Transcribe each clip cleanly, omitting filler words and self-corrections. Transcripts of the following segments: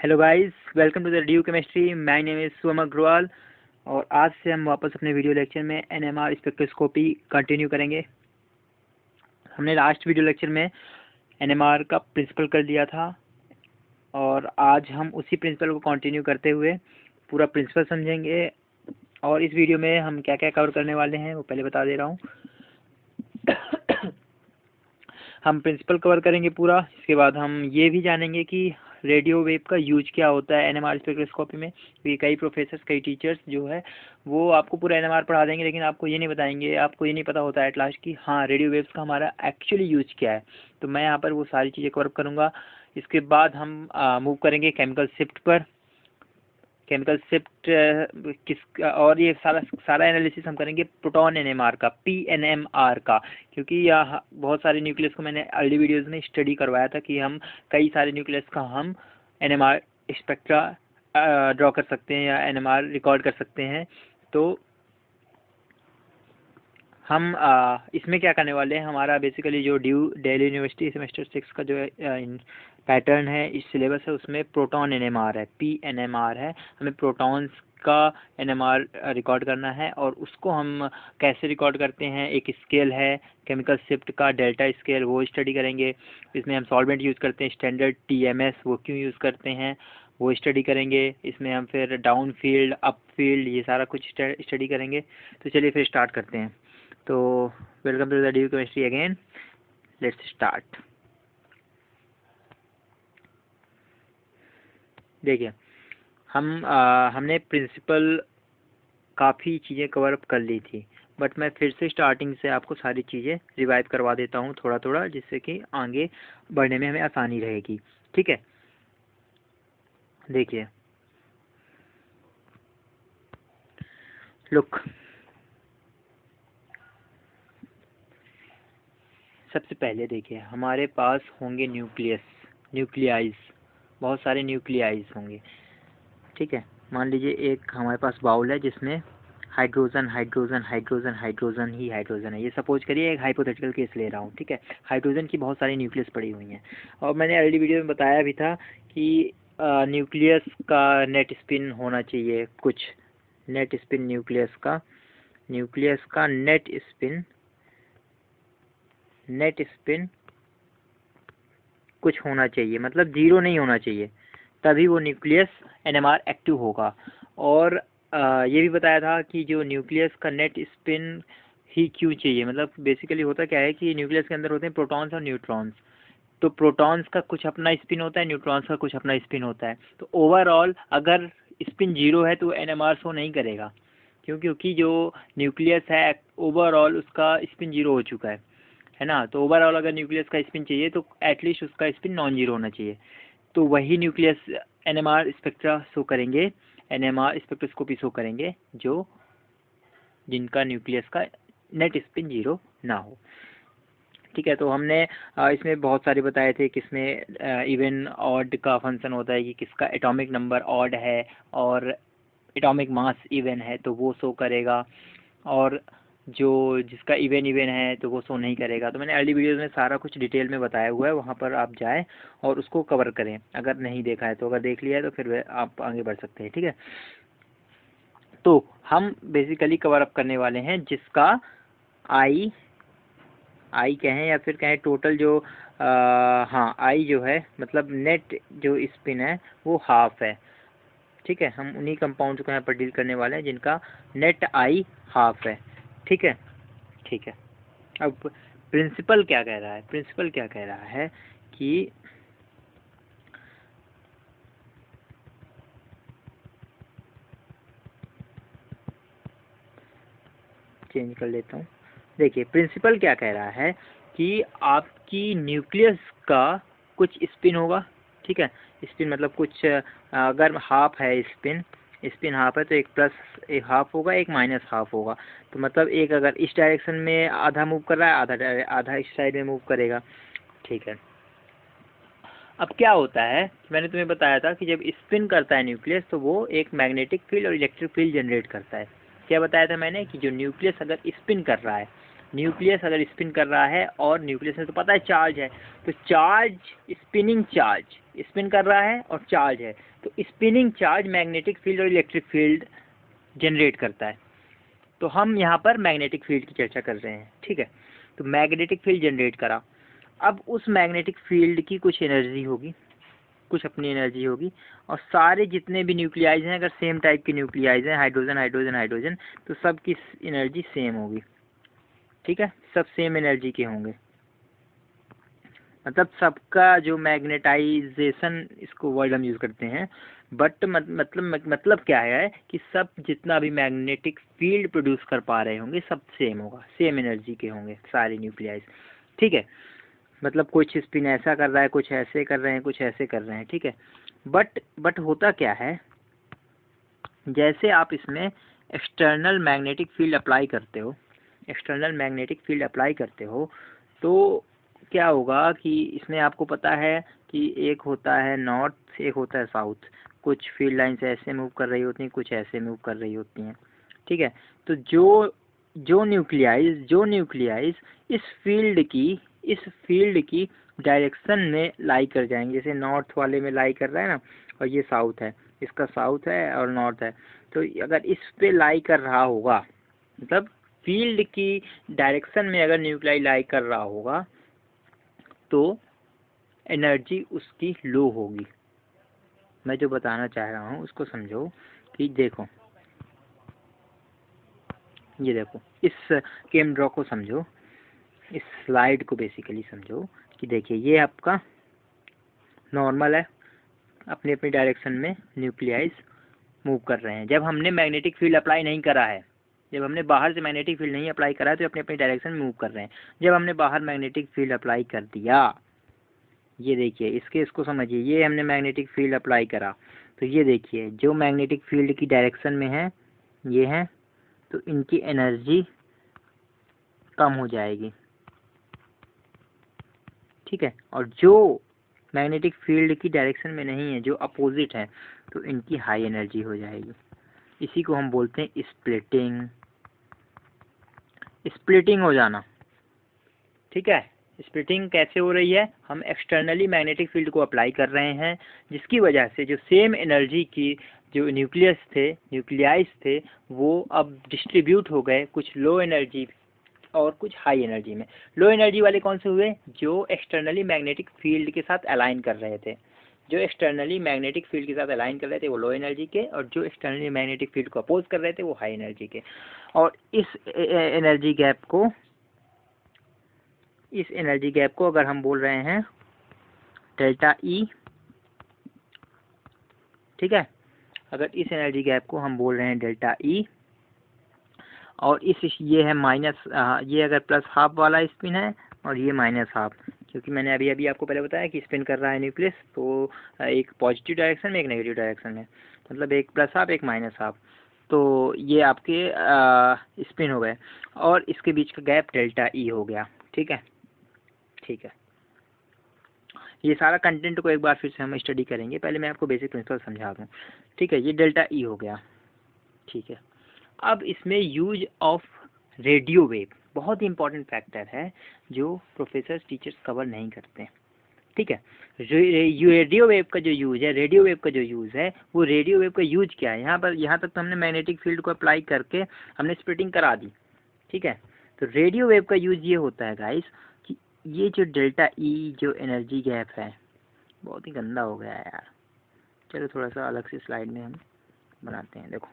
Hello guys, welcome to the due chemistry. My name is Suman Agarwal और आज से हम वापस अपने वीडियो लेक्चर में एनएमआर स्पेक्ट्रोस्कोपी कंटिन्यू करेंगे। हमने लास्ट वीडियो लेक्चर में एनएमआर का प्रिंसिपल कर दिया था और आज हम उसी प्रिंसिपल को कंटिन्यू करते हुए पूरा प्रिंसिपल समझेंगे। और इस वीडियो में हम क्या क्या कवर करने वाले हैं वो पहले बता दे रहा हूँ। हम प्रिंसिपल कवर करेंगे पूरा। इसके बाद हम ये भी जानेंगे कि रेडियो वेव का यूज क्या होता है एनएमआर स्पेक्ट्रोस्कोपी में। क्योंकि कई प्रोफेसर्स, कई टीचर्स जो है वो आपको पूरा एनएमआर पढ़ा देंगे, लेकिन आपको ये नहीं बताएंगे, आपको ये नहीं पता होता है एट लास्ट कि हाँ रेडियो वेव्स का हमारा एक्चुअली यूज क्या है। तो मैं यहाँ पर वो सारी चीज़ें कवर करूँगा। इसके बाद हम मूव करेंगे केमिकल शिफ्ट पर। केमिकल शिफ्ट किस और ये सारा एनालिसिस हम करेंगे प्रोटॉन एनएमआर का, पीएनएमआर का। क्योंकि यह बहुत सारे न्यूक्लियस को मैंने अर्ली वीडियोज़ में स्टडी करवाया था कि हम कई सारे न्यूक्लियस का हम एनएमआर स्पेक्ट्रा ड्रॉ कर सकते हैं या एनएमआर रिकॉर्ड कर सकते हैं। तो हम इसमें क्या करने वाले हैं, हमारा बेसिकली जो दिल्ली यूनिवर्सिटी सेमेस्टर 6 का जो पैटर्न है, इस सिलेबस है, उसमें प्रोटॉन एनएमआर है, पीएनएमआर है। हमें प्रोटॉन्स का एनएमआर रिकॉर्ड करना है और उसको हम कैसे रिकॉर्ड करते हैं, एक स्केल है केमिकल शिफ्ट का, डेल्टा स्केल, वो स्टडी करेंगे। इसमें हम सॉल्वेंट यूज़ करते हैं स्टैंडर्ड टीएमएस, वो क्यों यूज़ करते हैं वो स्टडी करेंगे। इसमें हम फिर डाउन फील्ड, अप फील्ड, ये सारा कुछ स्टडी करेंगे। तो चलिए फिर स्टार्ट करते हैं। तो welcome to the due chemistry again, let's start. देखिए हमने प्रिंसिपल काफ़ी चीज़ें कवर अप कर ली थी, बट मैं फिर से स्टार्टिंग से आपको सारी चीज़ें रिवाइज करवा देता हूँ थोड़ा थोड़ा, जिससे कि आगे बढ़ने में हमें आसानी रहेगी। ठीक है, देखिए लुक, सबसे पहले देखिए हमारे पास होंगे न्यूक्लियाइज, बहुत सारे न्यूक्लियाइज होंगे। ठीक है, मान लीजिए एक हमारे पास बाउल है जिसमें हाइड्रोजन हाइड्रोजन हाइड्रोजन हाइड्रोजन ही हाइड्रोजन है। ये सपोज करिए, एक हाइपोथेटिकल केस ले रहा हूँ। ठीक है, हाइड्रोजन की बहुत सारी न्यूक्लियस पड़ी हुई हैं और मैंने अर्ली वीडियो में बताया भी था कि न्यूक्लियस का नेट स्पिन होना चाहिए कुछ, नेट स्पिन न्यूक्लियस का नेट स्पिन कुछ होना चाहिए, मतलब जीरो नहीं होना चाहिए, तभी वो न्यूक्लियस एनएमआर एक्टिव होगा। और ये भी बताया था कि जो न्यूक्लियस का नेट स्पिन ही क्यों चाहिए, मतलब बेसिकली होता क्या है कि न्यूक्लियस के अंदर होते हैं प्रोटॉन्स और न्यूट्रॉन्स। तो प्रोटॉन्स का कुछ अपना स्पिन होता है, न्यूट्रॉन्स का कुछ अपना स्पिन होता है। तो ओवरऑल अगर स्पिन जीरो है तो एनएमआर शो नहीं करेगा, क्योंकि जो न्यूक्लियस है ओवरऑल उसका स्पिन जीरो हो चुका है ना। तो ओवरऑल अगर न्यूक्लियस का स्पिन चाहिए तो एटलीस्ट उसका स्पिन नॉन जीरो होना चाहिए। तो वही न्यूक्लियस एनएमआर स्पेक्ट्रा शो करेंगे, एनएमआर स्पेक्ट्रोस्कोपी शो करेंगे जो जिनका न्यूक्लियस का नेट स्पिन जीरो ना हो। ठीक है, तो हमने इसमें बहुत सारे बताए थे, किसमें इवन ऑड का फंक्शन होता है कि किसका एटॉमिक नंबर ऑड है और एटॉमिक मास इवन है तो वो शो करेगा, और जो जिसका इवन है तो वो शो नहीं करेगा। तो मैंने अर्ली वीडियोज़ में सारा कुछ डिटेल में बताया हुआ है, वहाँ पर आप जाएं और उसको कवर करें। अगर नहीं देखा है तो, अगर देख लिया है तो फिर आप आगे बढ़ सकते हैं। ठीक है, तो हम बेसिकली कवर अप करने वाले हैं जिसका आई कहें या फिर कहें टोटल जो हाँ आई जो है, मतलब नेट जो स्पिन है वो हाफ है। ठीक है, हम उन्हीं कंपाउंड को यहाँ पर डील करने वाले हैं जिनका नेट आई हाफ है। ठीक है, ठीक है। अब प्रिंसिपल क्या कह रहा है, प्रिंसिपल क्या कह रहा है कि चेंज कर लेता हूँ। देखिए प्रिंसिपल क्या कह रहा है कि आपकी न्यूक्लियस का कुछ स्पिन होगा। ठीक है, स्पिन मतलब कुछ, अगर हाफ है स्पिन हाफ है तो एक प्लस एक हाफ होगा, एक माइनस हाफ होगा। तो मतलब एक अगर इस डायरेक्शन में आधा मूव कर रहा है, आधा इस साइड में मूव करेगा। ठीक है, अब क्या होता है, मैंने तुम्हें बताया था कि जब स्पिन करता है न्यूक्लियस तो वो एक मैग्नेटिक फील्ड और इलेक्ट्रिक फील्ड जनरेट करता है। क्या बताया था मैंने कि जो न्यूक्लियस अगर स्पिन कर रहा है, न्यूक्लियस अगर स्पिन कर रहा है और न्यूक्लियस में तो पता है चार्ज है, तो चार्ज, स्पिनिंग चार्ज स्पिन कर रहा है और चार्ज है, तो स्पिनिंग चार्ज मैग्नेटिक फील्ड और इलेक्ट्रिक फील्ड जनरेट करता है। तो हम यहाँ पर मैग्नेटिक फील्ड की चर्चा कर रहे हैं, ठीक है। तो मैग्नेटिक फील्ड जनरेट करा, अब उस मैग्नेटिक फील्ड की कुछ एनर्जी होगी, कुछ अपनी एनर्जी होगी, और सारे जितने भी न्यूक्लियाइज हैं, अगर सेम टाइप के न्यूक्लियाइज हैं, हाइड्रोजन हाइड्रोजन हाइड्रोजन, तो सबकी एनर्जी सेम होगी, ठीक है, सब सेम एनर्जी के होंगे। मतलब सबका जो मैग्नेटाइजेशन, इसको वर्ड हम यूज़ करते हैं, बट मतलब क्या है कि सब जितना भी मैग्नेटिक फील्ड प्रोड्यूस कर पा रहे होंगे सब सेम होगा, सेम एनर्जी के होंगे सारे न्यूक्लियाइज, ठीक है। मतलब कुछ स्पिन ऐसा कर रहा है, कुछ ऐसे कर रहे हैं, कुछ ऐसे कर रहे हैं, ठीक है। बट होता क्या है, जैसे आप इसमें एक्सटर्नल मैग्नेटिक फील्ड अप्लाई करते हो, एक्सटर्नल मैग्नेटिक फील्ड अप्लाई करते हो, तो क्या होगा कि इसमें आपको पता है कि एक होता है नॉर्थ, एक होता है साउथ, कुछ फील्ड लाइन्स ऐसे मूव कर रही होती हैं, कुछ ऐसे मूव कर रही होती हैं, ठीक है। तो जो न्यूक्लियाइज इस फील्ड की डायरेक्शन में लाई कर जाएंगे, जैसे नॉर्थ वाले में लाई कर रहा है ना, और ये साउथ है, इसका साउथ है और नॉर्थ है, तो अगर इस पे लाई कर रहा होगा, मतलब फील्ड की डायरेक्शन में अगर न्यूक्लियाई लाई कर रहा होगा, तो एनर्जी उसकी लो होगी। मैं जो बताना चाह रहा हूँ उसको समझो कि देखो, ये देखो, इस केम ड्रॉ को समझो, इस स्लाइड को बेसिकली समझो कि देखिए ये आपका नॉर्मल है, अपनी अपनी डायरेक्शन में न्यूक्लियाइज मूव कर रहे हैं। जब हमने मैग्नेटिक फील्ड अप्लाई नहीं करा है, जब हमने बाहर से मैग्नेटिक फील्ड नहीं अप्लाई करा है, तो अपनी अपनी डायरेक्शन में मूव कर रहे हैं। जब हमने बाहर मैग्नेटिक फील्ड अप्लाई कर दिया, ये देखिए, इसको समझिए, ये हमने मैग्नेटिक फील्ड अप्लाई करा, तो ये देखिए जो मैग्नेटिक फील्ड की डायरेक्शन में है ये है, तो इनकी एनर्जी कम हो जाएगी, ठीक है। और जो मैग्नेटिक फील्ड की डायरेक्शन में नहीं है, जो अपोजिट है, तो इनकी हाई एनर्जी हो जाएगी। इसी को हम बोलते हैं स्प्लिटिंग हो जाना, ठीक है। स्प्लिटिंग कैसे हो रही है, हम एक्सटर्नली मैग्नेटिक फील्ड को अप्लाई कर रहे हैं, जिसकी वजह से जो सेम एनर्जी की जो न्यूक्लियाइज थे, वो अब डिस्ट्रीब्यूट हो गए, कुछ लो एनर्जी और कुछ हाई एनर्जी में। लो एनर्जी वाले कौन से हुए, जो एक्सटर्नली मैग्नेटिक फील्ड के साथ अलाइन कर रहे थे, जो एक्सटर्नली मैग्नेटिक फील्ड के साथ अलाइन कर रहे थे वो लो एनर्जी के, और जो एक्सटर्नली मैग्नेटिक फील्ड को अपोज कर रहे थे वो हाई एनर्जी के। और इस एनर्जी गैप को अगर हम बोल रहे हैं डेल्टा ई, ठीक है। अगर इस एनर्जी गैप को हम बोल रहे हैं डेल्टा ई, और ये है माइनस, ये अगर प्लस हाफ वाला स्पिन है और ये माइनस हाफ, क्योंकि मैंने अभी आपको पहले बताया कि स्पिन कर रहा है न्यूक्लियस, तो एक पॉजिटिव डायरेक्शन में एक नेगेटिव डायरेक्शन में, मतलब एक प्लस हाफ एक माइनस हाफ, तो ये आपके स्पिन हो गए, और इसके बीच का गैप डेल्टा ई हो गया, ठीक है, ठीक है। ये सारा कंटेंट को एक बार फिर से हम स्टडी करेंगे, पहले मैं आपको बेसिक प्रिंसिपल समझा दूँ, ठीक है। ये डेल्टा ई हो गया, ठीक है। अब इसमें यूज ऑफ रेडियो वेव बहुत ही इंपॉर्टेंट फैक्टर है, जो प्रोफेसर टीचर्स कवर नहीं करते, ठीक है। रेडियो वेव का जो यूज़ है, वो रेडियो वेव का यूज क्या है, यहाँ तक तो हमने मैग्नेटिक फील्ड को अप्लाई करके हमने स्प्लिटिंग करा दी, ठीक है। तो रेडियो वेव का यूज ये होता है गाइस कि ये जो डेल्टा ई जो एनर्जी गैप है, बहुत ही गंदा हो गया है यार, चलो थोड़ा सा अलग से स्लाइड में हम बनाते हैं। देखो,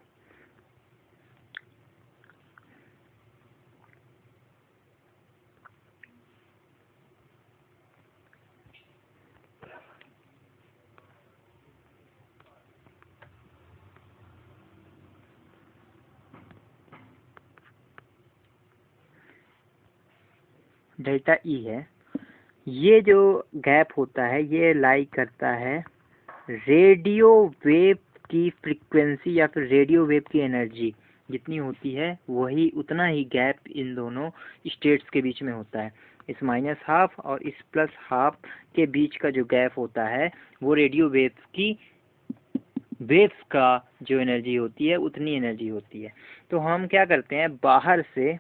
डेल्टा ई है, ये जो गैप होता है ये लाई करता है रेडियो वेव की फ्रीक्वेंसी, या फिर रेडियो वेव की एनर्जी जितनी होती है वही उतना ही गैप इन दोनों स्टेट्स के बीच में होता है। इस माइनस हाफ और इस प्लस हाफ के बीच का जो गैप होता है वो रेडियो वेव्स का जो एनर्जी होती है उतनी एनर्जी होती है। तो हम क्या करते हैं, बाहर से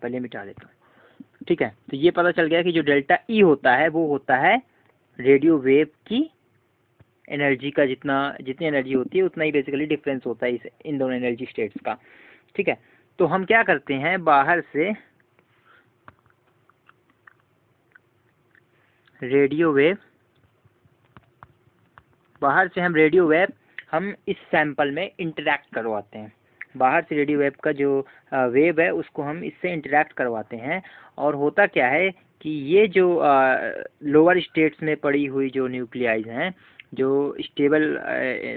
पहले मिटा देता हूँ। ठीक है, तो ये पता चल गया कि जो डेल्टा ई होता है वो होता है रेडियो वेव की एनर्जी का, जितनी एनर्जी होती है उतना ही बेसिकली डिफरेंस होता है इन दोनों एनर्जी स्टेट्स का। ठीक है, तो हम क्या करते हैं, बाहर से रेडियो वेव हम इस सैंपल में इंटरैक्ट करवाते हैं। बाहर से रेडियो वेव का जो वेव है उसको हम इससे इंटरैक्ट करवाते हैं। और होता क्या है कि ये जो लोअर स्टेट्स में पड़ी हुई जो न्यूक्लियाइज हैं, जो स्टेबल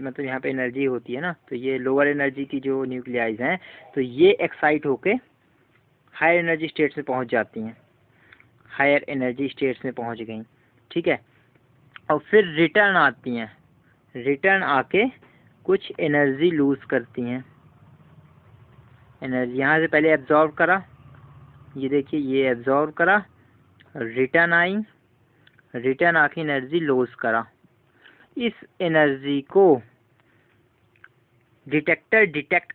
मतलब यहाँ पे एनर्जी होती है ना, तो ये लोअर एनर्जी की जो न्यूक्लियाइज हैं, तो ये एक्साइट होके हायर एनर्जी स्टेट्स में पहुँच जाती हैं, हायर एनर्जी स्टेट्स में पहुँच गई। ठीक है, और फिर रिटर्न आती हैं, रिटर्न आके कुछ एनर्जी लूज करती हैं। एनर्जी यहाँ से पहले एब्जॉर्व करा, ये देखिए ये एब्जॉर्व करा, रिटर्न आई, रिटर्न आके एनर्जी लूज करा। इस एनर्जी को डिटेक्टर डिटेक्ट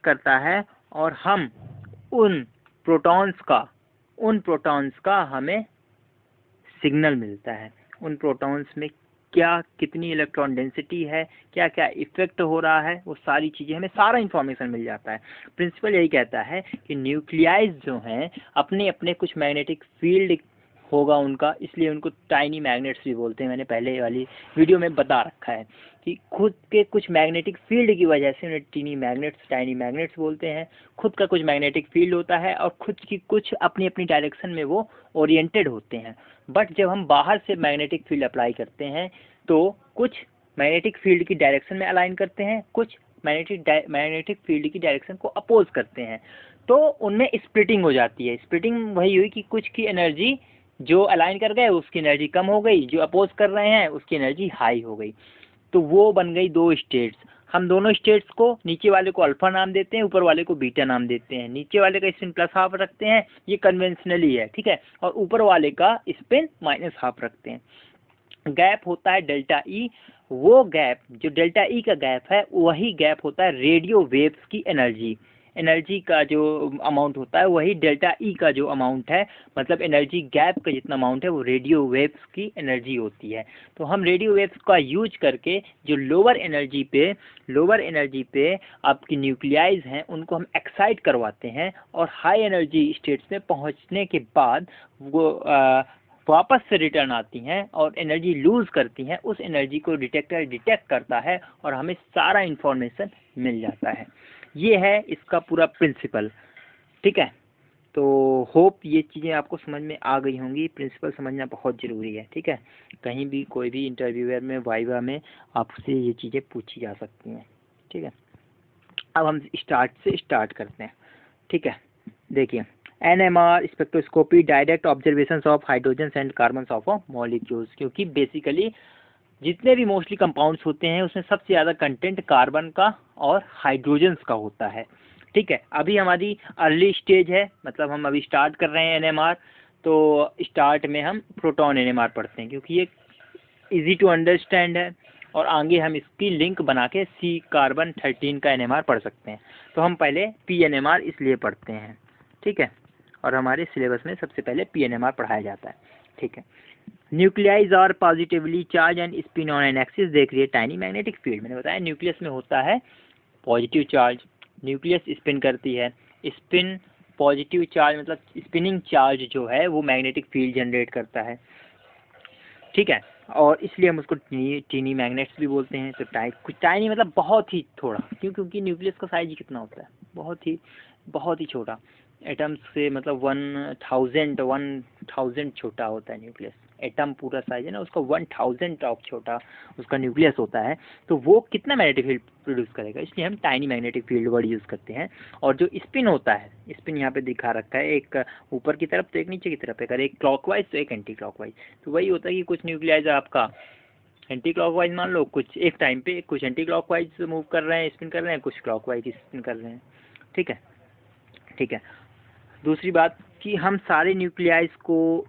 करता है और हम उन प्रोटॉन्स का हमें सिग्नल मिलता है। उन प्रोटॉन्स में क्या कितनी इलेक्ट्रॉन डेंसिटी है, क्या क्या इफेक्ट हो रहा है, वो सारी चीज़ें हमें सारा इन्फॉर्मेशन मिल जाता है। प्रिंसिपल यही कहता है कि न्यूक्लियाइज जो हैं अपने अपने कुछ मैग्नेटिक फील्ड होगा उनका, इसलिए उनको टाइनी मैग्नेट्स भी बोलते हैं। मैंने पहले वाली वीडियो में बता रखा है कि खुद के कुछ मैग्नेटिक फील्ड की वजह से उन्हें टाइनी मैग्नेट्स बोलते हैं। खुद का कुछ मैग्नेटिक फील्ड होता है और खुद की कुछ अपनी अपनी डायरेक्शन में वो ओरिएंटेड होते हैं। बट जब हम बाहर से मैग्नेटिक फील्ड अप्लाई करते हैं तो कुछ मैग्नेटिक फील्ड की डायरेक्शन में अलाइन करते हैं, कुछ मैग्नेटिक फील्ड की डायरेक्शन को अपोज करते हैं, तो उनमें स्प्लिटिंग हो जाती है। स्प्लिटिंग वही हुई कि कुछ की एनर्जी जो अलाइन कर गए उसकी एनर्जी कम हो गई, जो अपोज कर रहे हैं उसकी एनर्जी हाई हो गई, तो वो बन गई दो स्टेट्स। हम दोनों स्टेट्स को, नीचे वाले को अल्फा नाम देते हैं, ऊपर वाले को बीटा नाम देते हैं। नीचे वाले का स्पिन +½ रखते हैं, ये कन्वेंशनली है, ठीक है, और ऊपर वाले का स्पिन -½ रखते हैं। गैप होता है डेल्टा ई, वो गैप जो डेल्टा ई का गैप है वही गैप होता है रेडियो वेव्स की एनर्जी का जो अमाउंट होता है वही डेल्टा ई का जो अमाउंट है, मतलब एनर्जी गैप का जितना अमाउंट है वो रेडियो वेव्स की एनर्जी होती है। तो हम रेडियो वेव्स का यूज करके जो लोअर एनर्जी पे आपकी न्यूक्लियाइज हैं उनको हम एक्साइट करवाते हैं, और हाई एनर्जी स्टेट्स में पहुंचने के बाद वो वापस से रिटर्न आती हैं और एनर्जी लूज़ करती हैं। उस एनर्जी को डिटेक्टर डिटेक्ट करता है और हमें सारा इन्फॉर्मेशन मिल जाता है। ये है इसका पूरा प्रिंसिपल। ठीक है, तो होप ये चीज़ें आपको समझ में आ गई होंगी। प्रिंसिपल समझना बहुत ज़रूरी है। ठीक है, कहीं भी कोई भी इंटरव्यूअर में, वाइवा में आपसे ये चीज़ें पूछी जा सकती हैं। ठीक है, अब हम स्टार्ट करते हैं। ठीक है, देखिए NMR spectroscopy, direct observations of hydrogen and carbon of molecules, क्योंकि बेसिकली जितने भी मोस्टली कंपाउंड्स होते हैं उसमें सबसे ज़्यादा कंटेंट कार्बन का और हाइड्रोजन्स का होता है। ठीक है, अभी हमारी अर्ली स्टेज है, मतलब हम अभी स्टार्ट कर रहे हैं NMR, तो स्टार्ट में हम प्रोटॉन NMR पढ़ते हैं क्योंकि ये इजी टू अंडरस्टैंड है, और आगे हम इसकी लिंक बना के C-carbon-13 का NMR पढ़ सकते हैं। तो हम पहले PNMR इसलिए पढ़ते हैं। ठीक है, और हमारे सिलेबस में सबसे पहले PNMR पढ़ाया जाता है। ठीक है, nuclei are positively charged and spin on an axis, they create tiny magnetic field. मैंने बताया न्यूक्लियस में होता है पॉजिटिव चार्ज, न्यूक्लियस स्पिन करती है, स्पिन पॉजिटिव चार्ज मतलब स्पिनिंग चार्ज जो है वो मैग्नेटिक फील्ड जनरेट करता है। ठीक है, और इसलिए हम उसको टीनी मैग्नेट्स भी बोलते हैं। तो टाइनी मतलब बहुत ही थोड़ा, क्योंकि न्यूक्लियस का साइज कितना होता है, बहुत ही छोटा, एटम्स से मतलब 1000 छोटा होता है न्यूक्लियस। एटम पूरा साइज है ना, उसका 1000 ऑफ छोटा उसका न्यूक्लियस होता है। तो वो कितना मैग्नेटिक फील्ड प्रोड्यूस करेगा, इसलिए हम tiny magnetic field word use करते हैं। और जो स्पिन होता है, स्पिन यहाँ पे दिखा रखा है, एक ऊपर की तरफ तो एक नीचे की तरफ है, अगर एक क्लॉकवाइज तो एक एंटी क्लॉकवाइज। तो वही होता है कि कुछ न्यूक्लियाइज आपका एंटी क्लॉकवाइज मान लो, कुछ एक टाइम पे कुछ एंटी क्लॉकवाइज मूव कर रहे हैं, स्पिन कर रहे हैं, कुछ क्लॉकवाइज स्पिन कर रहे हैं। ठीक है, दूसरी बात कि हम सारे न्यूक्लियाइज को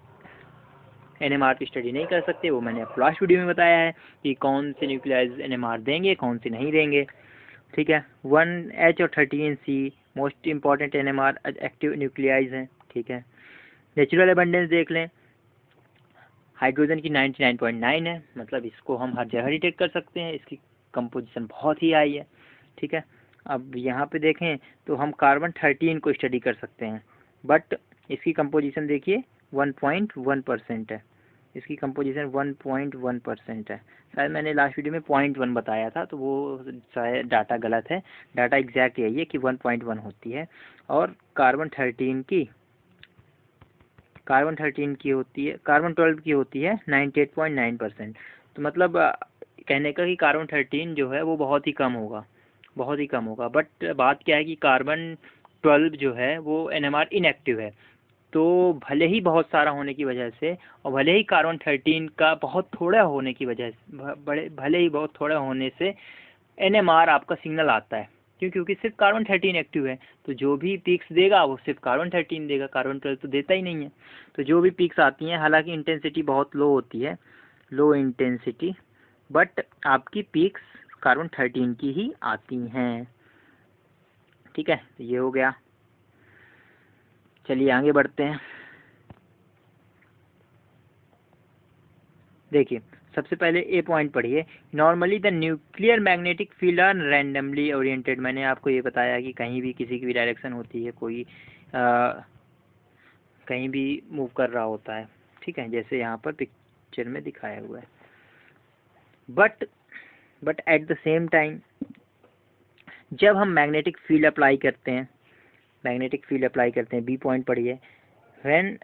NMR की स्टडी नहीं कर सकते, वो मैंने लास्ट वीडियो में बताया है कि कौन से न्यूक्लियाइज NMR देंगे, कौन से नहीं देंगे। ठीक है। 1H और 13C most important NMR active nuclei हैं, ठीक है। नेचुरल अबंडेंस देख लें, हाइड्रोजन की 99.9 है, मतलब इसको हम हर जगह डिटेक्ट कर सकते हैं, इसकी कंपोजिशन बहुत ही हाई है, ठीक है। अब यहाँ पे देखें तो हम कार्बन 13 को स्टडी कर सकते हैं, बट इसकी कंपोजिशन देखिए 1.1% है, इसकी कंपोजिशन 1.1% है। शायद मैंने लास्ट वीडियो में 0.1 बताया था, तो वो शायद डाटा गलत है, डाटा एग्जैक्ट यही है कि 1.1 होती है। और कार्बन 13 की होती है, कार्बन 12 की होती है 98.9%। तो मतलब कहने का कि कार्बन 13 जो है वो बहुत ही कम होगा, बहुत ही कम होगा। बट बात क्या है कि कार्बन 12 जो है वो NMR इनएक्टिव है, तो भले ही बहुत सारा होने की वजह से और भले ही कार्बन 13 का बहुत थोड़ा होने की वजह से, भले ही बहुत थोड़ा होने से NMR आपका सिग्नल आता है, क्योंकि सिर्फ कार्बन 13 एक्टिव है, तो जो भी पिक्स देगा वो सिर्फ कार्बन 13 देगा, कार्बन 12 तो देता ही नहीं है। तो जो भी पिक्स आती हैं, हालांकि इंटेंसिटी बहुत लो होती है, लो इंटेंसिटी, बट आपकी पिक्स कार्बन 13 की ही आती हैं, ठीक है। तो ये हो गया, चलिए आगे बढ़ते हैं। देखिए सबसे पहले ए पॉइंट पढ़िए, normally the nuclear magnetic field are randomly oriented. मैंने आपको ये बताया कि कहीं भी किसी की भी डायरेक्शन होती है, कोई कहीं भी मूव कर रहा होता है, ठीक है, जैसे यहाँ पर पिक्चर में दिखाया हुआ है। But at the same time जब हम मैग्नेटिक फील्ड अप्लाई करते हैं, बी पॉइंट पढ़िए, when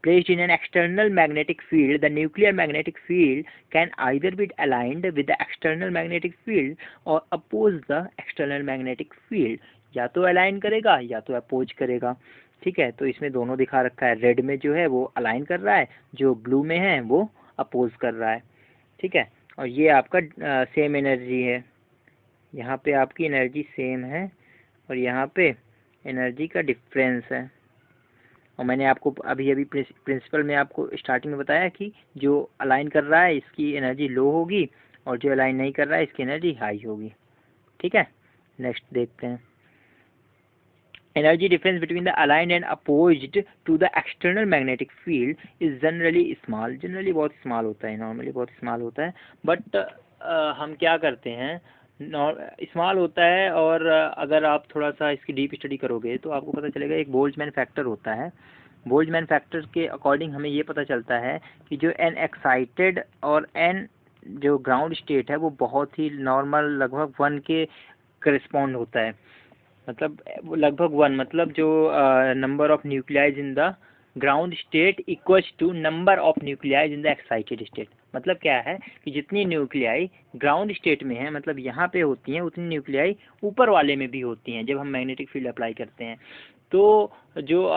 placed in an external magnetic field, the nuclear magnetic field can either be aligned with the external magnetic field or oppose the external magnetic field। या तो align करेगा या तो oppose करेगा, ठीक है। तो इसमें दोनों दिखा रखा है, रेड में जो है वो अलाइन कर रहा है, जो ब्लू में है वो अपोज कर रहा है, ठीक है। और ये आपका सेम एनर्जी है, यहाँ पे आपकी एनर्जी सेम है और यहाँ पे एनर्जी का डिफरेंस है। और मैंने आपको अभी प्रिंसिपल में आपको स्टार्टिंग में बताया कि जो अलाइन कर रहा है इसकी एनर्जी लो होगी और जो अलाइन नहीं कर रहा है इसकी एनर्जी हाई होगी, ठीक है। नेक्स्ट देखते हैं, energy difference between the aligned and opposed to the external magnetic field is generally small. Generally बहुत स्मॉल होता है, नॉर्मली बहुत स्मॉल होता है, बट हम क्या करते हैं, स्मॉल होता है। और अगर आप थोड़ा सा इसकी डीप स्टडी करोगे तो आपको पता चलेगा, एक बोल्ट्जमैन फैक्टर होता है, बोल्ट्जमैन फैक्टर के अकॉर्डिंग हमें ये पता चलता है कि जो n एक्साइटेड और n जो ग्राउंड स्टेट है वो बहुत ही नॉर्मल, लगभग 1 के करस्पॉन्ड होता है। मतलब लगभग 1, मतलब जो number of nuclei in the ground state equals to number of nuclei in the excited state. मतलब क्या है कि जितनी न्यूक्लियाई ग्राउंड स्टेट में है, मतलब यहाँ पे होती हैं, उतनी न्यूक्लियाई ऊपर वाले में भी होती हैं जब हम मैग्नेटिक फील्ड अप्लाई करते हैं। तो जो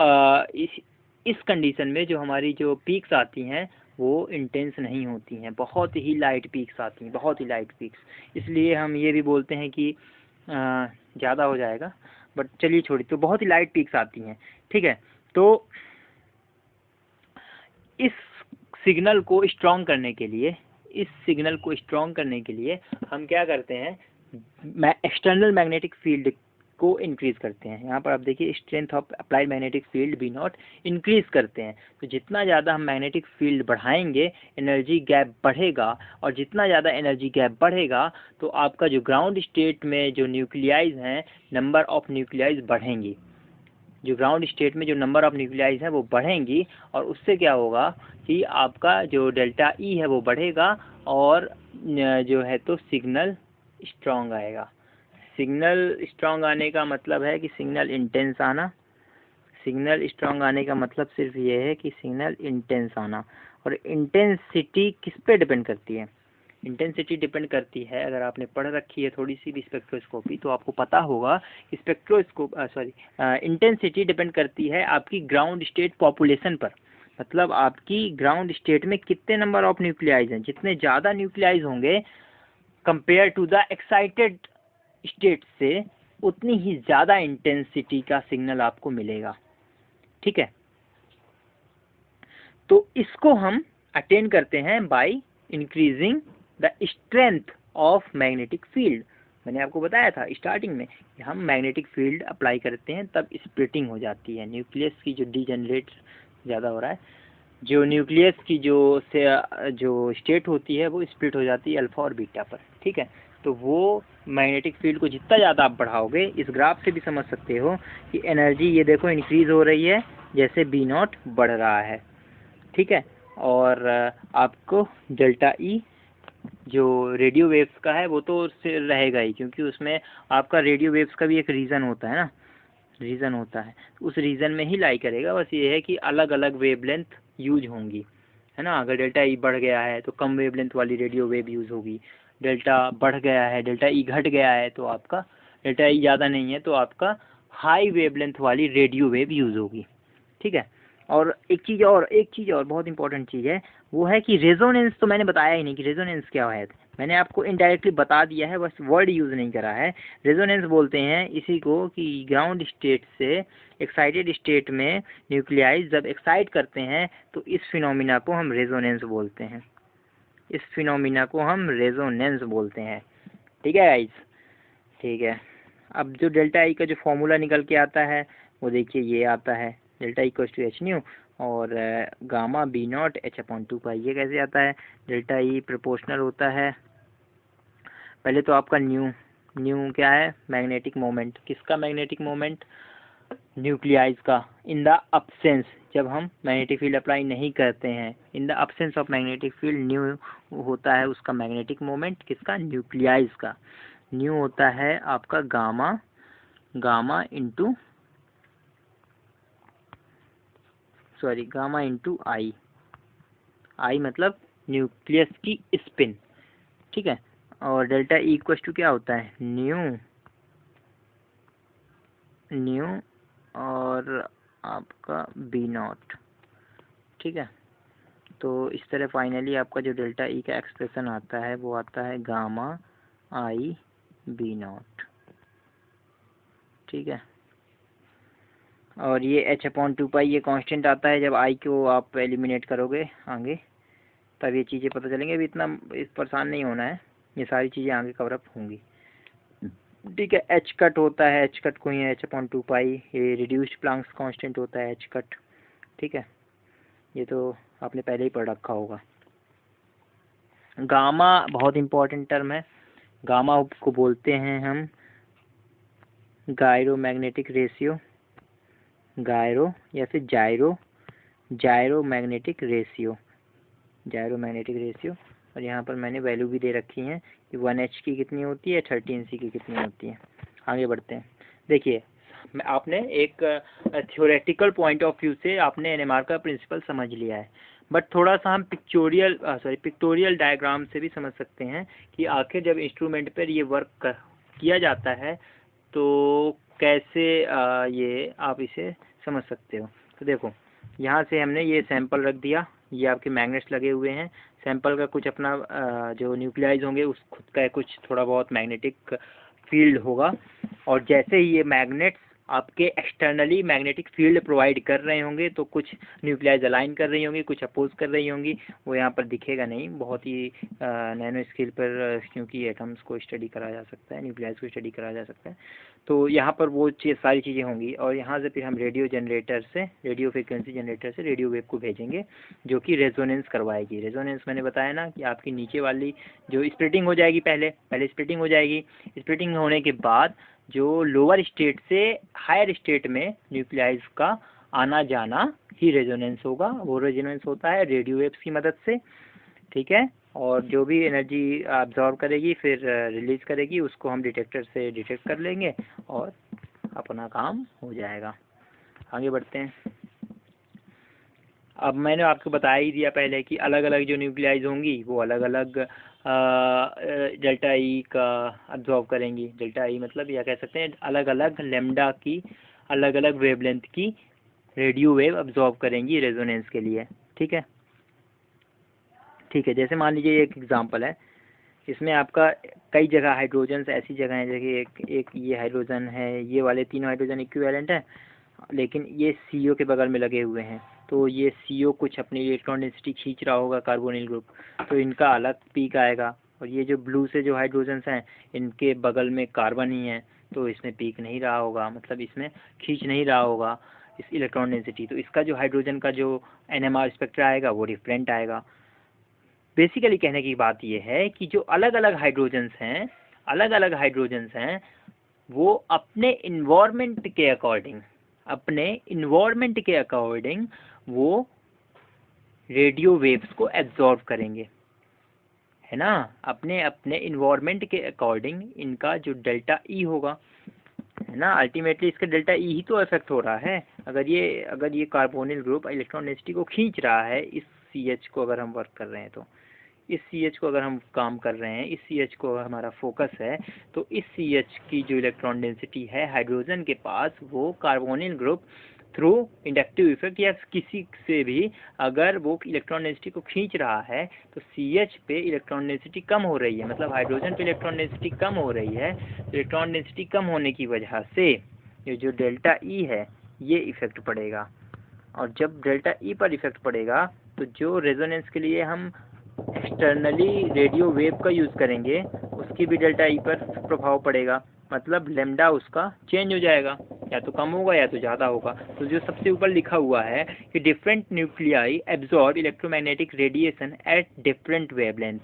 इस कंडीशन में जो हमारी जो पीक्स आती हैं वो इंटेंस नहीं होती हैं, बहुत ही लाइट पीक्स आती हैं, बहुत ही लाइट पीक्स। इसलिए हम ये भी बोलते हैं कि ज़्यादा हो जाएगा, बट चलिए छोड़िए, तो बहुत ही लाइट पीक्स आती हैं, ठीक है। तो इस सिग्नल को स्ट्रॉन्ग करने के लिए हम क्या करते हैं, एक्सटर्नल मैग्नेटिक फील्ड को इंक्रीज करते हैं। यहाँ पर आप देखिए, strength of applied magnetic field B not increase करते हैं। तो जितना ज़्यादा हम मैग्नेटिक फील्ड बढ़ाएंगे एनर्जी गैप बढ़ेगा, और जितना ज़्यादा एनर्जी गैप बढ़ेगा तो आपका जो ग्राउंड स्टेट में जो न्यूक्लियाइज हैं, नंबर ऑफ न्यूक्लियाइज बढ़ेंगी, जो ग्राउंड स्टेट में जो नंबर ऑफ न्यूक्लियाइज हैं वो बढ़ेंगी, और उससे क्या होगा कि आपका जो डेल्टा ई है वो बढ़ेगा, और जो है तो सिग्नल स्ट्रॉन्ग आएगा। सिग्नल स्ट्रॉन्ग आने का मतलब है कि सिग्नल इंटेंस आना। सिग्नल स्ट्रॉन्ग आने का मतलब सिर्फ ये है कि सिग्नल इंटेंस आना। और इंटेंसिटी किस पे डिपेंड करती है, इंटेंसिटी डिपेंड करती है, अगर आपने पढ़ रखी है थोड़ी सी भी स्पेक्ट्रोस्कोपी तो आपको पता होगा कि इंटेंसिटी डिपेंड करती है आपकी ग्राउंड स्टेट पॉपुलेशन पर। मतलब आपकी ग्राउंड स्टेट में कितने नंबर ऑफ न्यूक्लियाइज हैं, जितने ज़्यादा न्यूक्लियाइज होंगे compare to the excited state से, उतनी ही ज़्यादा इंटेंसिटी का सिग्नल आपको मिलेगा, ठीक है। तो इसको हम अटेन करते हैं by increasing the strength of magnetic field. मैंने आपको बताया था स्टार्टिंग में कि हम मैग्नेटिक फील्ड अप्लाई करते हैं तब स्प्लिटिंग हो जाती है, न्यूक्लियस की जो डीजनरेट ज़्यादा हो रहा है, जो न्यूक्लियस की जो स्टेट होती है वो स्प्लिट हो जाती है अल्फ़ा और बीटा पर, ठीक है। तो वो मैग्नेटिक फील्ड को जितना ज़्यादा आप बढ़ाओगे, इस ग्राफ से भी समझ सकते हो कि एनर्जी ये देखो इंक्रीज़ हो रही है जैसे बी नॉट बढ़ रहा है, ठीक है। और आपको डेल्टा ई जो रेडियो वेव्स का है वो तो उससे रहेगा ही, क्योंकि उसमें आपका रेडियो वेव्स का भी एक रीज़न होता है ना, रीज़न होता है, उस रीज़न में ही लाई करेगा। बस ये है कि अलग अलग वेवलेंथ यूज होंगी, है ना। अगर डेल्टा ई बढ़ गया है तो कम वेवलेंथ वाली रेडियो वेव यूज़ होगी, डेल्टा बढ़ गया है, डेल्टा ई घट गया है तो आपका डेल्टा ई ज़्यादा नहीं है तो आपका हाई वेवलेंथ वाली रेडियो वेव यूज़ होगी, ठीक है। और एक चीज़ और बहुत इंपॉर्टेंट चीज़ है, वो है कि रेजोनेंस। तो मैंने बताया ही नहीं कि रेजोनेंस क्या है, मैंने आपको इनडायरेक्टली बता दिया है, बस वर्ड यूज़ नहीं करा है। रेजोनेंस बोलते हैं इसी को कि ग्राउंड स्टेट से एक्साइटेड स्टेट में न्यूक्लियाई जब एक्साइट करते हैं तो इस फिनोमिना को हम रेजोनेंस बोलते हैं, इस फिनोमिना को हम रेजोनेंस बोलते हैं, ठीक है गाइस, ठीक है। अब जो डेल्टा ई का जो फॉर्मूला निकल के आता है वो देखिए ये आता है, delta equal to H nu और gamma B nought H upon 2 pi. ये कैसे आता है, डेल्टा ई प्रोपोर्शनल होता है, पहले तो आपका न्यू क्या है, मैग्नेटिक मोमेंट, किसका मैग्नेटिक मोमेंट, न्यूक्लियाइज का, इन द अब्सेंस, जब हम मैग्नेटिक फील्ड अप्लाई नहीं करते हैं, in the absence of magnetic field new होता है उसका मैग्नेटिक मोमेंट, किसका, न्यूक्लियाइज का। न्यू होता है आपका गामा इंटू आई मतलब न्यूक्लियस की स्पिन, ठीक है। और डेल्टा ई इक्वल टू क्या होता है, न्यू और आपका बी नॉट, ठीक है। तो इस तरह फाइनली आपका जो डेल्टा ई का एक्सप्रेशन आता है वो आता है गामा आई बी नॉट, ठीक है। और ये एच अपॉन 2 पाई ये कांस्टेंट आता है जब आई को आप एलिमिनेट करोगे आगे, तब ये चीज़ें पता चलेंगे। अभी इतना इस परेशान नहीं होना है, ये सारी चीज़ें आगे कवर अप होंगी, ठीक है। एच कट होता है, एच कट को ही एच अपॉन 2 पाई, ये रिड्यूस्ड प्लांक्स कांस्टेंट होता है एच कट, ठीक है। ये तो आपने पहले ही पढ़ रखा होगा। गामा बहुत इंपॉर्टेंट टर्म है, गामा को बोलते हैं हम गायरो मैग्नेटिक रेशियो, गायरो या फिर जायरो मैग्नेटिक रेशियो, और यहाँ पर मैंने वैल्यू भी दे रखी है कि 1H की कितनी होती है, 13C की कितनी होती है। आगे बढ़ते हैं, देखिए आपने एक थ्योरेटिकल पॉइंट ऑफ व्यू से आपने एनएमआर का प्रिंसिपल समझ लिया है, बट थोड़ा सा हम पिक्टोरियल डायग्राम से भी समझ सकते हैं कि आखिर जब इंस्ट्रूमेंट पर ये वर्क किया जाता है तो कैसे ये आप इसे समझ सकते हो। तो देखो यहाँ से हमने ये सैंपल रख दिया, ये आपके मैग्नेट्स लगे हुए हैं, सैंपल का कुछ अपना जो न्यूक्लियाइज होंगे उस खुद का कुछ थोड़ा बहुत मैग्नेटिक फील्ड होगा, और जैसे ही ये मैग्नेट्स आपके एक्सटर्नली मैग्नेटिक फील्ड प्रोवाइड कर रहे होंगे तो कुछ न्यूक्लियाइज अलाइन कर रही होंगी, कुछ अपोज कर रही होंगी, वो यहाँ पर दिखेगा नहीं, बहुत ही नैनो स्केल पर, क्योंकि एटम्स को स्टडी करा जा सकता है, न्यूक्लियाइज को स्टडी करा जा सकता है, तो यहाँ पर वो सारी चीज़ें होंगी। और यहाँ से फिर हम रेडियो फ्रिक्वेंसी जनरेटर से रेडियो वेव को भेजेंगे जो कि रेजोनेंस करवाएगी। रेजोनेंस मैंने बताया ना कि आपकी नीचे वाली जो स्प्लिटिंग हो जाएगी, पहले स्प्लिटिंग हो जाएगी, स्प्लिटिंग होने के बाद जो लोअर स्टेट से हायर स्टेट में न्यूक्लियाइज का आना जाना ही रेजोनेंस होगा, वो रेजोनेंस होता है रेडियो वेव्स की मदद से, ठीक है। और जो भी एनर्जी अब्जॉर्ब करेगी फिर रिलीज करेगी उसको हम डिटेक्टर से डिटेक्ट कर लेंगे और अपना काम हो जाएगा। आगे बढ़ते हैं। अब मैंने आपको बता ही दिया पहले कि अलग अलग जो न्यूक्लियाइज होंगी वो अलग अलग डेल्टा ई का अब्जॉर्ब करेंगी। डेल्टा ई मतलब या कह सकते हैं अलग अलग लेमडा की अलग अलग वेवलेंथ की रेडियो वेव अब्जॉर्ब करेंगी रेजोनेंस के लिए, ठीक है। जैसे मान लीजिए एक एग्जांपल है, इसमें आपका कई जगह हाइड्रोजन ऐसी जगह है जैसे एक ये हाइड्रोजन है, ये वाले तीनों हाइड्रोजन इक्विवेलेंट है, लेकिन ये CO के बगल में लगे हुए हैं, तो ये CO कुछ अपनी इलेक्ट्रॉन डेंसिटी खींच रहा होगा कार्बोनिल ग्रुप, तो इनका अलग पीक आएगा, और ये जो ब्लू से जो हाइड्रोजन्स हैं इनके बगल में कार्बन ही है, तो इसमें पीक नहीं रहा होगा, मतलब इसमें खींच नहीं रहा होगा इस इलेक्ट्रॉन डेंसिटी, तो इसका जो हाइड्रोजन का जो NMR स्पेक्ट्रा आएगा वो डिफरेंट आएगा। बेसिकली कहने की बात ये है कि जो अलग अलग हाइड्रोजन्स हैं वो अपने इन्वायरमेंट के अकॉर्डिंग वो रेडियो वेव्स को एब्जॉर्ब करेंगे, है ना। अपने अपने इन्वायरमेंट के अकॉर्डिंग इनका जो डेल्टा ई होगा, है ना, अल्टीमेटली इसका डेल्टा ई ही तो इफेक्ट हो रहा है। अगर ये कार्बोनिल ग्रुप इलेक्ट्रॉन डेंसिटी को खींच रहा है, इस CH को अगर हम वर्क कर रहे हैं, तो इस CH को अगर हम काम कर रहे हैं, इस CH को हमारा फोकस है, तो इस CH की जो इलेक्ट्रॉन डेंसिटी है हाइड्रोजन के पास, वो carbonyl group through inductive effect या किसी से भी अगर वो इलेक्ट्रॉन डेंसिटी को खींच रहा है, तो CH पे इलेक्ट्रॉन डेंसिटी कम हो रही है, मतलब हाइड्रोजन पे इलेक्ट्रॉन डेंसिटी कम हो रही है। इलेक्ट्रॉन डेंसिटी कम होने की वजह से ये जो डेल्टा ई है ये इफेक्ट पड़ेगा, और जब डेल्टा ई पर इफेक्ट पड़ेगा तो जो रेजोनेंस के लिए हम एक्सटर्नली रेडियो वेव का यूज़ करेंगे उसकी भी डेल्टा ई पर प्रभाव पड़ेगा, मतलब लेमडा उसका चेंज हो जाएगा, या तो कम होगा या तो ज़्यादा होगा। तो जो सबसे ऊपर लिखा हुआ है कि different nuclei absorb electromagnetic radiation at different wavelength,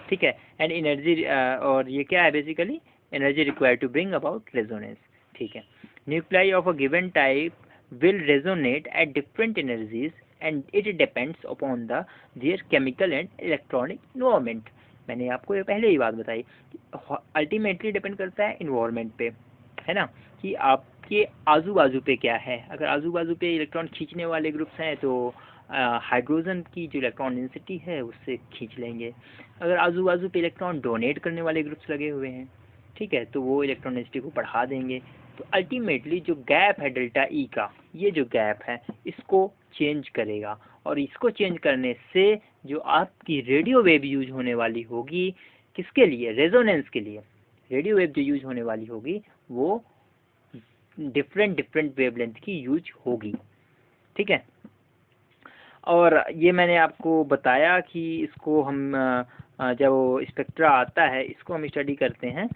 ठीक है, एंड एनर्जी, और ये क्या है basically, energy required to bring about resonance, ठीक है। Nuclei of a given type will resonate at different energies and it depends upon their chemical and electronic environment। मैंने आपको ये पहले ही बात बताई, अल्टीमेटली डिपेंड करता है इन्वायरमेंट पे, है ना, कि आपके आजू बाजू पे क्या है। अगर आजू बाजू पे इलेक्ट्रॉन खींचने वाले ग्रुप्स हैं तो हाइड्रोजन की जो इलेक्ट्रॉन डेंसिटी है उससे खींच लेंगे। अगर आजू बाजू पे इलेक्ट्रॉन डोनेट करने वाले ग्रुप्स लगे हुए हैं, ठीक है, तो वो इलेक्ट्रॉन डेंसिटी को बढ़ा देंगे। तो अल्टीमेटली जो गैप है डेल्टा ई का, ये जो गैप है इसको चेंज करेगा, और इसको चेंज करने से जो आपकी रेडियो वेव यूज होने वाली होगी, किसके लिए, रेजोनेंस के लिए, रेडियो वेव जो यूज होने वाली होगी वो डिफरेंट वेवलेंथ की यूज होगी, ठीक है। और ये मैंने आपको बताया कि इसको हम जब स्पेक्ट्रा आता है इसको हम स्टडी करते हैं,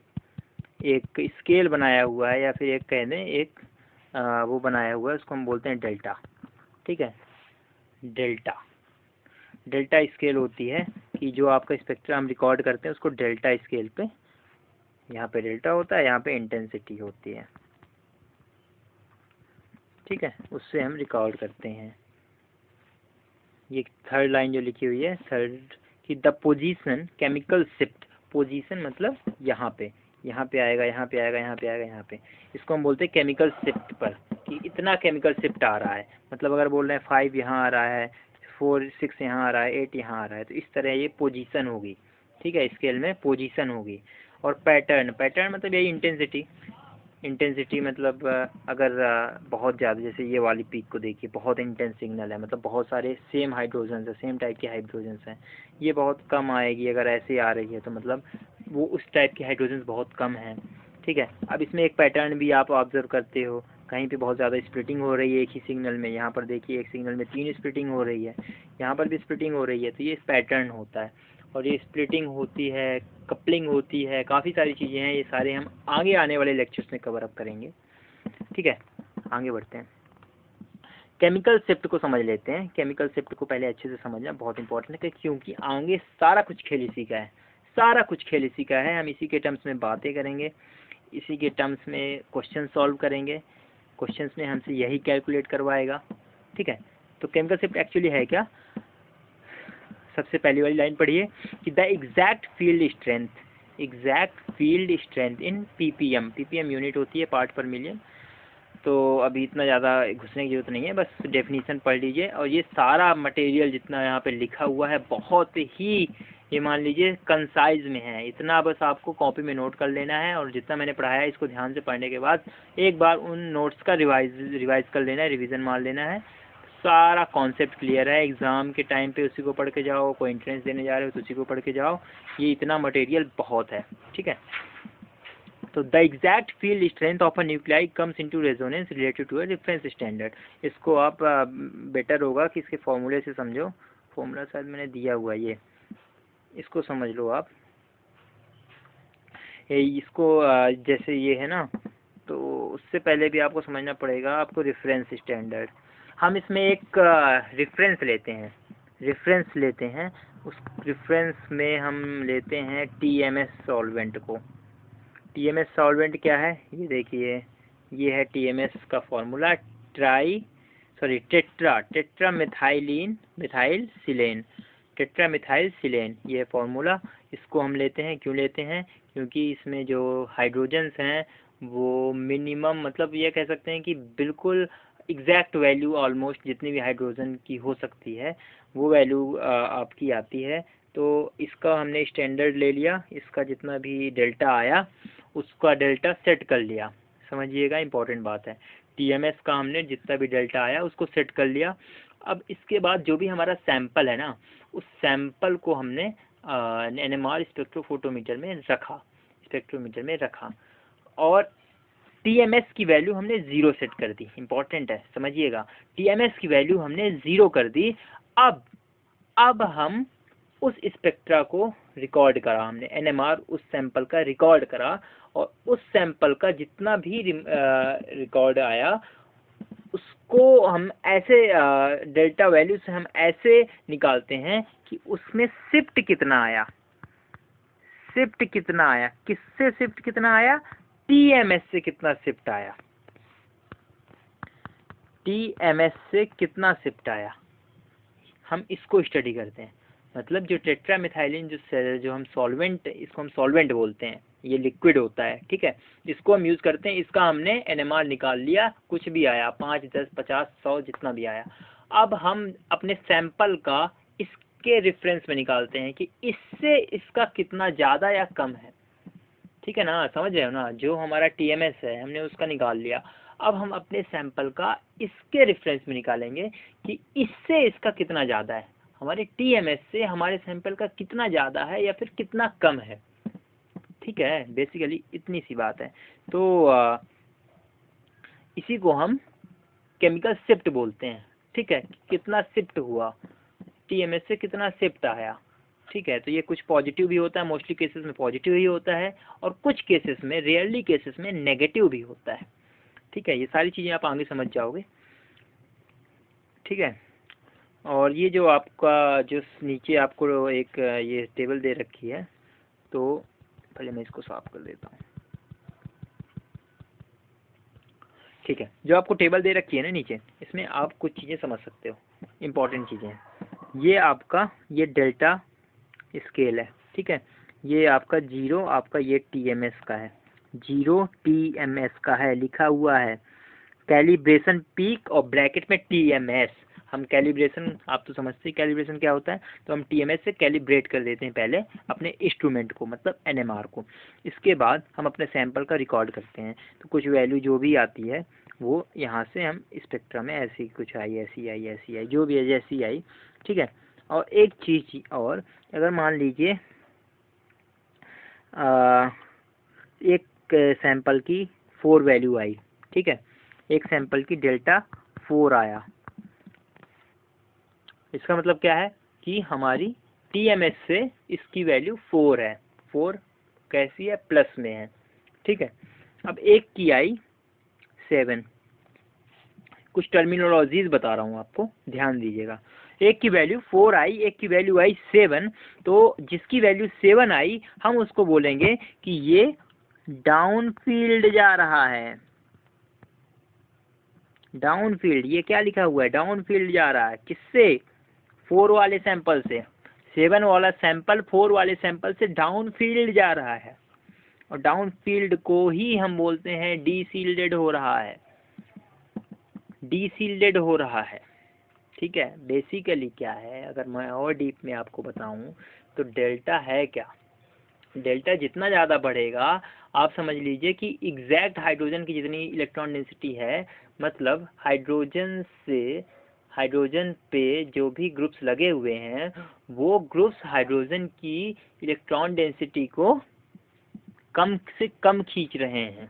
एक स्केल बनाया हुआ है या फिर एक कह दें एक वो बनाया हुआ है, उसको हम बोलते हैं डेल्टा, ठीक है। डेल्टा स्केल होती है कि जो आपका स्पेक्ट्रा हम रिकॉर्ड करते हैं उसको डेल्टा स्केल पे, यहाँ पे डेल्टा होता है, यहाँ पे इंटेंसिटी होती है, ठीक है, उससे हम रिकॉर्ड करते हैं। ये थर्ड लाइन जो लिखी हुई है, थर्ड की the position chemical shift, position मतलब यहाँ पे आएगा, यहाँ पे आएगा, यहाँ पे आएगा, यहाँ पे, इसको हम बोलते हैं केमिकल शिफ्ट पर, कि इतना केमिकल शिफ्ट आ रहा है, मतलब अगर बोल रहे हैं 5 यहाँ आ रहा है, 4 6 यहाँ आ रहा है, 8 यहाँ आ रहा है, तो इस तरह ये पोजीशन होगी, ठीक है, स्केल में पोजीशन होगी। और पैटर्न मतलब यही इंटेंसिटी मतलब अगर बहुत ज़्यादा, जैसे ये वाली पीक को देखिए, बहुत इंटेंस सिग्नल है, मतलब बहुत सारे सेम हाइड्रोजन्स है, सेम टाइप के हाइड्रोजन्स हैं, ये बहुत कम आएगी। अगर ऐसे आ रही है तो मतलब वो उस टाइप के हाइड्रोजन्स बहुत कम हैं, ठीक है। अब इसमें एक पैटर्न भी आप ऑब्जर्व करते हो, कहीं पे बहुत ज़्यादा स्प्लिटिंग हो रही है एक ही सिग्नल में, यहाँ पर देखिए एक सिग्नल में 3 स्प्लिटिंग हो रही है, यहाँ पर भी स्प्लिटिंग हो रही है, तो ये पैटर्न होता है। और ये स्प्लिटिंग होती है, कपलिंग होती है, काफ़ी सारी चीज़ें हैं, ये सारे हम आगे आने वाले लेक्चर्स में कवर अप करेंगे, ठीक है। आगे बढ़ते हैं, केमिकल शिफ्ट को समझ लेते हैं। केमिकल शिफ्ट को पहले अच्छे से समझना बहुत इंपॉर्टेंट है, क्योंकि आगे सारा कुछ खेल इसी का है, हम इसी के टर्म्स में बातें करेंगे, इसी के टर्म्स में क्वेश्चन सॉल्व करेंगे, क्वेश्चंस में हमसे यही कैलकुलेट करवाएगा, ठीक है। तो केमिकल शिफ्ट एक्चुअली है क्या, सबसे पहली वाली लाइन पढ़िए कि the exact field strength in PPM unit होती है पार्ट पर मिलियन। तो अभी इतना ज़्यादा घुसने की जरूरत नहीं है, बस डेफिनेशन पढ़ लीजिए। और ये सारा मटेरियल जितना यहाँ पे लिखा हुआ है बहुत ही, ये मान लीजिए कंसाइज में है, इतना बस आपको कॉपी में नोट कर लेना है, और जितना मैंने पढ़ाया है इसको ध्यान से पढ़ने के बाद एक बार उन नोट्स का रिवाइज कर लेना है, रिवीजन मार लेना है, सारा कॉन्सेप्ट क्लियर है। एग्ज़ाम के टाइम पे उसी को पढ़ के जाओ, कोई एंट्रेंस देने जा रहे हो तो उसी को पढ़ के जाओ, ये इतना मटेरियल बहुत है, ठीक है। तो the exact field strength of a nuclei comes into resonance related to a reference standard. इसको आप बेटर होगा कि इसके फॉर्मूले से समझो, फॉर्मूला शायद मैंने दिया हुआ है, ये इसको समझ लो आप, इसको जैसे ये है ना, तो उससे पहले भी आपको समझना पड़ेगा आपको रेफरेंस स्टैंडर्ड। हम इसमें एक रेफरेंस लेते हैं। उस रेफरेंस में हम लेते हैं टीएमएस सॉल्वेंट को। टीएमएस सॉल्वेंट क्या है, ये देखिए, ये है टीएमएस का फॉर्मूला, टेट्रा मिथाइल सिलेन, ये फॉर्मूला। इसको हम लेते हैं, क्यों लेते हैं, क्योंकि इसमें जो हाइड्रोजन्स हैं वो मिनिमम, मतलब ये कह सकते हैं कि बिल्कुल एग्जैक्ट वैल्यू ऑलमोस्ट जितनी भी हाइड्रोजन की हो सकती है वो वैल्यू आपकी आती है। तो इसका हमने स्टैंडर्ड ले लिया, इसका जितना भी डेल्टा आया उसका डेल्टा सेट कर लिया। समझिएगा, इंपॉर्टेंट बात है। टीएमएस का हमने जितना भी डेल्टा आया उसको सेट कर लिया। अब इसके बाद जो भी हमारा सैंपल है ना, उस सैंपल को हमने एनएमआर स्पेक्ट्रोफोटोमीटर में रखा और टीएमएस की वैल्यू हमने 0 सेट कर दी। इंपॉर्टेंट है, समझिएगा, टीएमएस की वैल्यू हमने 0 कर दी। अब हम उस स्पेक्ट्रा को रिकॉर्ड करा, हमने एनएमआर उस सैंपल का रिकॉर्ड करा और उस सैंपल का जितना भी रिकॉर्ड आया उसको हम ऐसे डेल्टा वैल्यू से हम ऐसे निकालते हैं कि उसमें शिफ्ट कितना आया, किससे शिफ्ट कितना आया, टीएमएस से कितना शिफ्ट आया, हम इसको स्टडी करते हैं। मतलब जो टेट्रामिथाइलिन जो हम सॉल्वेंट, इसको हम सॉल्वेंट बोलते हैं, ये लिक्विड होता है, ठीक है, इसको हम यूज़ करते हैं। इसका हमने एनएमआर निकाल लिया, कुछ भी आया, 5, 10, 50, 100 जितना भी आया। अब हम अपने सैंपल का इसके रेफरेंस में निकालते हैं कि इससे इसका कितना ज़्यादा या कम है। ठीक है ना, समझ रहे हो ना, जो हमारा टीएमएस है हमने उसका निकाल लिया। अब हम अपने सैंपल का इसके रेफरेंस में निकालेंगे कि इससे इसका कितना ज़्यादा है, हमारे टीएमएस से हमारे सैंपल का कितना ज़्यादा है या फिर कितना कम है। ठीक है, बेसिकली इतनी सी बात है। तो इसी को हम केमिकल शिफ्ट बोलते हैं। ठीक है, कितना शिफ्ट हुआ, टीएमएस से कितना शिफ्ट आया। ठीक है, तो ये कुछ पॉजिटिव भी होता है, मोस्टली केसेस में पॉजिटिव ही होता है और कुछ केसेस में, रेयरली केसेस में नेगेटिव भी होता है। ठीक है, ये सारी चीज़ें आप आगे समझ जाओगे। ठीक है, और ये जो आपका जो नीचे आपको एक ये टेबल दे रखी है, तो पहले मैं इसको साफ कर देता हूँ। ठीक है, जो आपको टेबल दे रखी है ना नीचे, इसमें आप कुछ चीज़ें समझ सकते हो, इम्पॉर्टेंट चीज़ें हैं। ये आपका ये डेल्टा स्केल है। ठीक है, ये आपका 0, आपका ये टीएमएस का है, 0 टीएमएस का है, लिखा हुआ है कैलिब्रेशन पीक और ब्रैकेट में टीएमएस। हम कैलिब्रेशन, आप तो समझते हैं कैलिब्रेशन क्या होता है, तो हम टीएमएस से कैलिब्रेट कर देते हैं पहले अपने इंस्ट्रूमेंट को, मतलब एनएमआर को। इसके बाद हम अपने सैंपल का रिकॉर्ड करते हैं, तो कुछ वैल्यू जो भी आती है वो यहाँ से हम स्पेक्ट्रा में ऐसी कुछ आई, ऐसी आई, जो भी है जैसी आई। ठीक है, और एक चीज़ और, अगर मान लीजिए एक सैंपल की 4 वैल्यू आई, ठीक है, एक सैंपल की डेल्टा 4 आया, इसका मतलब क्या है कि हमारी टीएमएस से इसकी वैल्यू 4 है, 4 कैसी है, प्लस में है। ठीक है, अब एक की आई 7, कुछ टर्मिनोलॉजीज बता रहा हूँ आपको, ध्यान दीजिएगा। एक की वैल्यू 4 आई, एक की वैल्यू आई 7, तो जिसकी वैल्यू 7 आई हम उसको बोलेंगे कि ये डाउन फील्ड जा रहा है। डाउन फील्ड, ये क्या लिखा हुआ है, डाउन फील्ड जा रहा है, किससे, 4 वाले सैंपल से। 7 वाला सैंपल 4 वाले सैंपल से डाउन फील्ड जा रहा है, और डाउन फील्ड को ही हम बोलते हैं डीसील्डेड हो रहा है, डीसील्डेड हो रहा है। ठीक है, बेसिकली क्या है, अगर मैं और डीप में आपको बताऊं तो डेल्टा है क्या, डेल्टा जितना ज़्यादा बढ़ेगा, आप समझ लीजिए कि एग्जैक्ट हाइड्रोजन की जितनी इलेक्ट्रॉन डेंसिटी है, मतलब हाइड्रोजन पे जो भी ग्रुप्स लगे हुए हैं वो ग्रुप्स हाइड्रोजन की इलेक्ट्रॉन डेंसिटी को कम से कम खींच रहे हैं,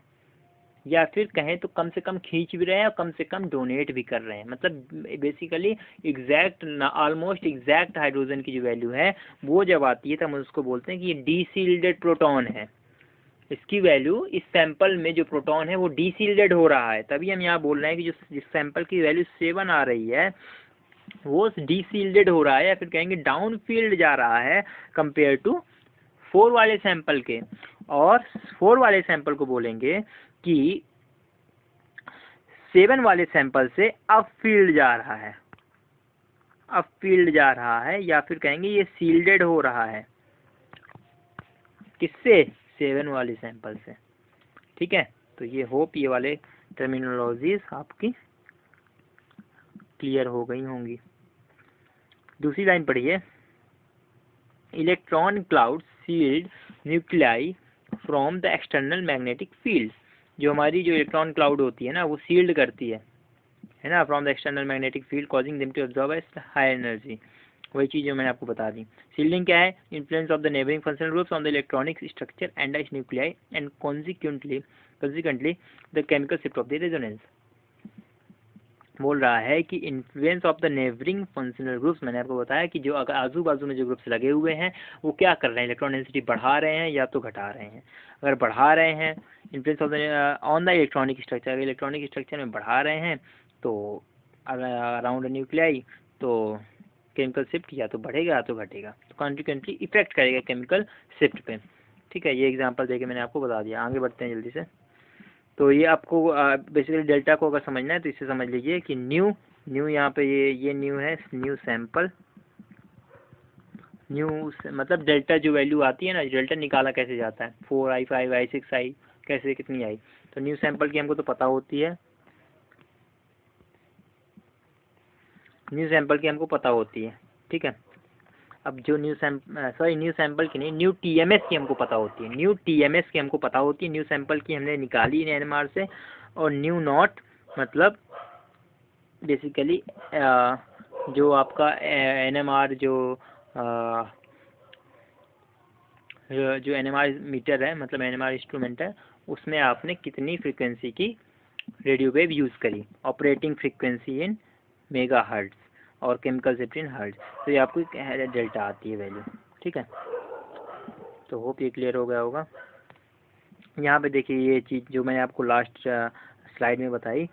या फिर कहें तो कम से कम खींच भी रहे हैं और कम से कम डोनेट भी कर रहे हैं। मतलब basically exact, almost exact hydrogen की जो वैल्यू है वो जब आती है तो हम उसको बोलते हैं कि ये डीसील्डेड प्रोटॉन है। इसकी वैल्यू इस सैंपल में जो प्रोटॉन है वो डीसील्डेड हो रहा है, तभी हम यहाँ बोल रहे हैं कि जो जिस सैंपल की वैल्यू 7 आ रही है वो डीसील्डेड हो रहा है, या फिर कहेंगे डाउन फील्ड जा रहा है कंपेयर टू 4 वाले सैंपल के। और 4 वाले सैंपल को बोलेंगे कि 7 वाले सैंपल से अप फील्ड जा रहा है, अप फील्ड जा रहा है, या फिर कहेंगे ये सील्डेड हो रहा है। किससे? 7 वाले सैंपल से। ठीक है, तो ये होप ये वाले टर्मिनोलॉजीज आपकी क्लियर हो गई होंगी। दूसरी लाइन पढ़िए। Electron cloud shield nuclei from the external magnetic field. जो हमारी जो इलेक्ट्रॉन क्लाउड होती है ना, वो सील्ड करती है ना, from the external magnetic field causing them to absorb high energy. वही चीज़ जो मैंने आपको बता दी। सील्डिंग क्या है? Influence of the neighbouring functional groups on the electronic structure and the nuclei and consequently the chemical shift of the resonance. बोल रहा है कि influence of the neighbouring functional groups, मैंने आपको बताया कि जो अगर आजू बाजू में जो ग्रुप्स लगे हुए हैं वो क्या कर रहे हैं, इलेक्ट्रॉन डेंसिटी बढ़ा रहे हैं या तो घटा रहे हैं। अगर बढ़ा रहे हैं, influence of the on the electronic structure, अगर इलेक्ट्रॉनिक स्ट्रक्चर में बढ़ा रहे हैं तो अराउंड न्यूक्लियाई, तो केमिकल शिफ्ट या तो बढ़ेगा या तो घटेगा, तो कॉन्सिक्वेंटली इफेक्ट करेगा केमिकल शिफ्ट पे। ठीक है, ये एग्जांपल देके मैंने आपको बता दिया। आगे बढ़ते हैं जल्दी से। तो ये आपको बेसिकली डेल्टा को अगर समझना है तो इससे समझ लीजिए कि न्यू यहाँ पे ये न्यू है, न्यू सैंपल, मतलब डेल्टा जो वैल्यू आती है ना, डेल्टा निकाला कैसे जाता है, 4i 5i 6i कैसे कितनी आई, तो न्यू सैंपल की हमको तो पता होती है, न्यू सैंपल की हमको पता होती है। ठीक है, अब जो न्यू सैंपल की नहीं, न्यू टीएमएस की हमको पता होती है, न्यू टीएमएस की हमको पता होती है। न्यू सैंपल की हमने निकाली एनएमआर से। और न्यू नॉट मतलब बेसिकली जो आपका एनएमआर जो एनएमआर मीटर है, मतलब एनएमआर इंस्ट्रूमेंट है, उसमें आपने कितनी फ्रीक्वेंसी की रेडियो वेव यूज़ करी, operating frequency in mega hertz और केमिकल शिफ्ट इन हर्ट्ज। तो ये आपको डेल्टा आती है वैल्यू। ठीक है, तो होप ये क्लियर हो गया होगा। यहाँ पे देखिए ये चीज़ जो मैंने आपको लास्ट स्लाइड में बताई